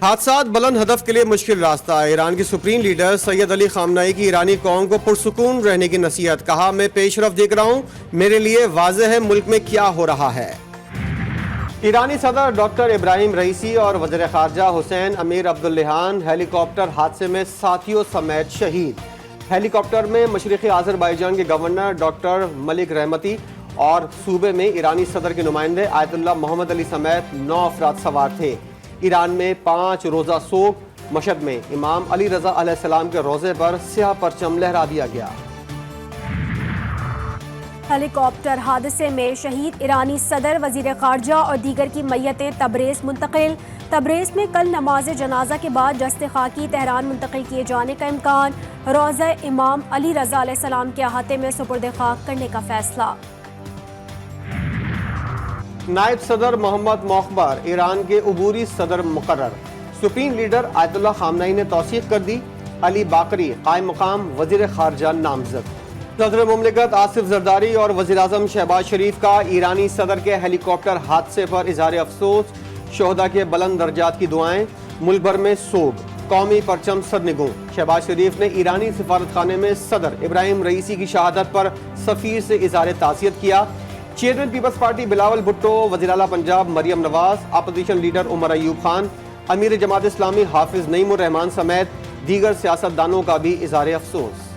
حادثات بلند ہدف کے لیے مشکل راستہ. ایران کی سپریم لیڈر سید علی خامنائی کی ایرانی قوم کو پرسکون رہنے کی نصیحت. کہا میں پیش رفت دیکھ رہا ہوں, میرے لیے واضح ہے ملک میں کیا ہو رہا ہے. ایرانی صدر ڈاکٹر ابراہیم رئیسی اور وزیر خارجہ حسین امیر عبداللہان ہیلی کاپٹر حادثے میں ساتھیوں سمیت شہید. ہیلی کاپٹر میں مشرقی آذربائیجان کے گورنر ڈاکٹر ملک رحمتی اور صوبے میں ایرانی صدر کے نمائندے آیت اللہ محمد علی سمیت 9 افراد سوار تھے. ایران میں 5 روزہ سوگ. مشہد میں امام علی رضا علیہ السلام کے روضے پر سیاہ پرچم لہرا دیا گیا. ہیلی کاپٹر حادثے میں شہید ایرانی صدر, وزیر خارجہ اور دیگر کی میتیں تبریز منتقل. تبریز میں کل نماز جنازہ کے بعد جسد خاکی تہران منتقل کیے جانے کا امکان. روضہ امام علی رضا علیہ السلام کے احاطے میں سپرد خاک کرنے کا فیصلہ. نائب صدر محمد مخبر ایران کے عبوری صدر مقرر. سپریم لیڈر آیت اللہ خامنائی نے توثیق کر دی. علی باقری قائم مقام وزیر خارجہ نامزد. صدر مملکت آصف زرداری اور وزیر اعظم شہباز شریف کا ایرانی صدر کے ہیلی کاپٹر حادثے پر اظہار افسوس. شہداء کے بلند درجات کی دعائیں. ملک بھر میں سوگ, قومی پرچم سرنگوں. شہباز شریف نے ایرانی سفارت خانے میں صدر ابراہیم رئیسی کی شہادت پر سفیر سے اظہار تعزیت کیا. Chairman People's Party Bilawal Bhutto, وزیر اعلیٰ پنجاب مریم نواز, اپوزیشن لیڈر عمر ایوب خان, امیر جماعت اسلامی حافظ نعیم الرحمان سمیت دیگر سیاستدانوں کا بھی اظہار افسوس.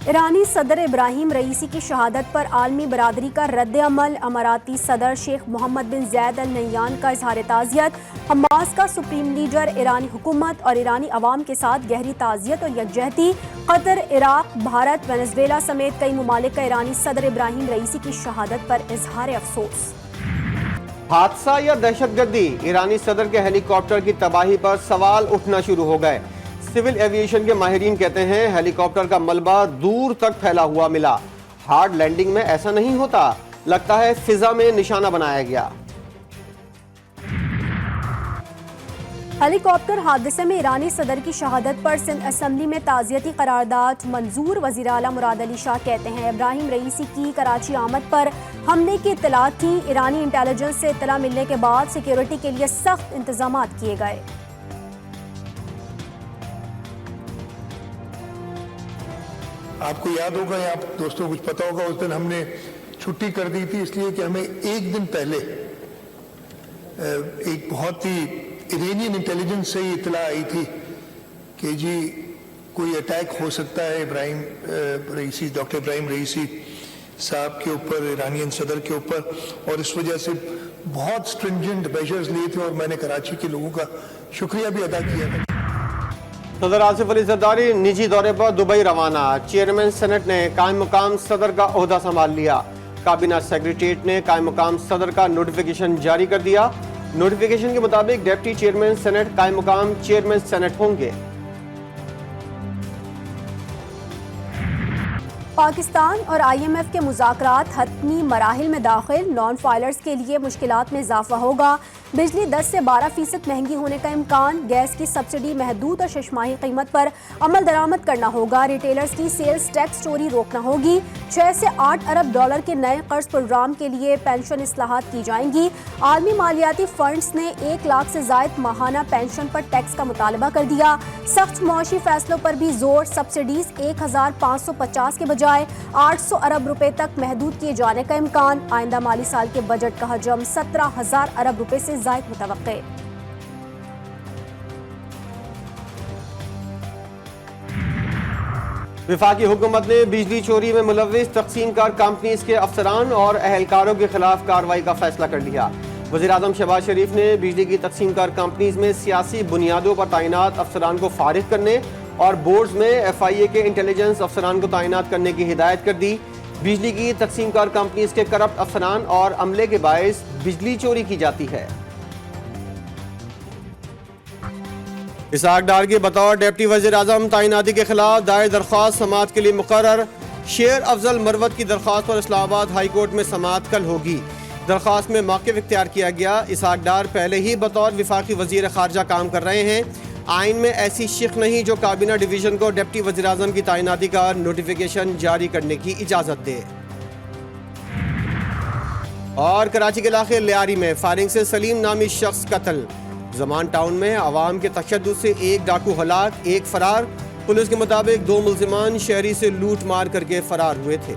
ایرانی صدر ابراہیم رئیسی کی شہادت پر عالمی برادری کا رد عمل. اماراتی صدر شیخ محمد بن زید ال نہیان کا اظہار تعزیت. حماس کا سپریم لیڈر ایرانی حکومت اور ایرانی عوام کے ساتھ گہری تعزیت اور یکجہتی. قطر, عراق, بھارت, وینزویلا سمیت کئی ممالک کا ایرانی صدر ابراہیم رئیسی کی شہادت پر اظہار افسوس. حادثہ یا دہشت گردی؟ ایرانی صدر کے ہیلی کاپٹر کی تباہی پر سوال اٹھنا شروع ہو گئے. سول ایویشن کے ماہرین کہتے ہیں ہیلی کاپٹر کا ملبہ دور تک پھیلا ہوا ملا. ہارڈ لینڈنگ میں ایسا نہیں ہوتا, لگتا ہے فضا میں نشانہ بنایا گیا. ہیلی کاپٹر حادثے میں ایرانی صدر کی شہادت پر سندھ اسمبلی میں تعزیتی قرارداد منظور. وزیر اعلیٰ مراد علی شاہ کہتے ہیں ابراہیم رئیسی کی کراچی آمد پر حملے کی اطلاعات تھیں. ایرانی انٹیلیجنس سے اطلاع ملنے کے بعد سیکیورٹی کے لیے سخت انتظامات کیے گئے. آپ کو یاد ہوگا یا آپ دوستوں کو کچھ پتا ہوگا, اس دن ہم نے چھٹی کر دی تھی اس لیے کہ ہمیں ایک دن پہلے ایک بہت ہی ایرانین انٹیلیجنس سے یہ اطلاع آئی تھی کہ جی کوئی اٹیک ہو سکتا ہے ڈاکٹر ابراہیم رئیسی صاحب کے اوپر, ایرانین صدر کے اوپر, اور اس وجہ سے بہت سٹرنجنٹ میجرز لیے تھے اور میں نے کراچی کے لوگوں کا شکریہ بھی ادا کیا تھا. صدر آصف علی زرداری نجی دورے پر دبئی روانہ. چیئرمین سینٹ نے قائم مقام صدر کا عہدہ سنبھال لیا. کابینہ سیکریٹریٹ نے قائم مقام صدر کا نوٹیفیکیشن جاری کر دیا. نوٹیفیکیشن کے مطابق ڈپٹی چیئرمین سینٹ قائم مقام چیئرمین سینٹ ہوں گے. پاکستان اور آئی ایم ایف کے مذاکرات حتمی مراحل میں داخل. نان فائلرز کے لیے مشکلات میں اضافہ ہوگا. بجلی 10 سے 12% مہنگی ہونے کا امکان. گیس کی سبسڈی محدود اور 6 ماہی قیمت پر عمل درآمد کرنا ہوگا. ریٹیلرز کی سیلز ٹیکس چوری روکنا ہوگی. 6 سے 8 ارب ڈالر کے نئے قرض پروگرام کے لیے پینشن اصلاحات کی جائیں گی. عالمی مالیاتی فنڈز نے 1 لاکھ سے زائد ماہانہ پینشن پر ٹیکس کا مطالبہ کر دیا. سخت معاشی فیصلوں پر بھی زور. سبسڈیز 1550 کے بجائے 800 ارب روپے تک محدود کیے جانے کا امکان. آئندہ مالی سال کے بجٹ کا حجم 17,000 ارب روپے سے زائد متوقع. وفاقی حکومت نے بجلی چوری میں ملوث تقسیم کار کمپنیز کے افسران اور اہلکاروں کے خلاف کارروائی کا فیصلہ کر لیا. وزیر اعظم شہباز شریف نے بجلی کی تقسیم کار کمپنیز میں سیاسی بنیادوں پر تعینات افسران کو فارغ کرنے اور بورڈز میں ایف آئی اے کے انٹیلیجنس افسران کو تعینات کرنے کی ہدایت کر دی. بجلی کی تقسیم کار کمپنیز کے کرپٹ افسران اور عملے کے باعث بجلی چوری کی جاتی ہے. اسحاق ڈار کے بطور ڈپٹی وزیر اعظم تعیناتی کے خلاف دائر درخواست سماعت کے لیے مقرر. شیر افضل مروت کی درخواست پر اسلام آباد ہائی کورٹ میں سماعت کل ہوگی. درخواست میں موقف اختیار کیا گیا. اسحاق ڈار پہلے ہی بطور وفاقی وزیر خارجہ کام کر رہے ہیں. آئین میں ایسی شق نہیں جو کابینہ ڈویژن کو ڈپٹی وزیر اعظم کی تعیناتی کا نوٹیفیکیشن جاری کرنے کی اجازت دے. اور کراچی کے علاقے لیاری میں فائرنگ سے سلیم نامی شخص قتل. زمان ٹاؤن میں عوام کے تشدد سے ایک ڈاکو ہلاک، ایک فرار. پولیس کے مطابق 2 ملزمان شہری سے لوٹ مار کر کے فرار ہوئے تھے.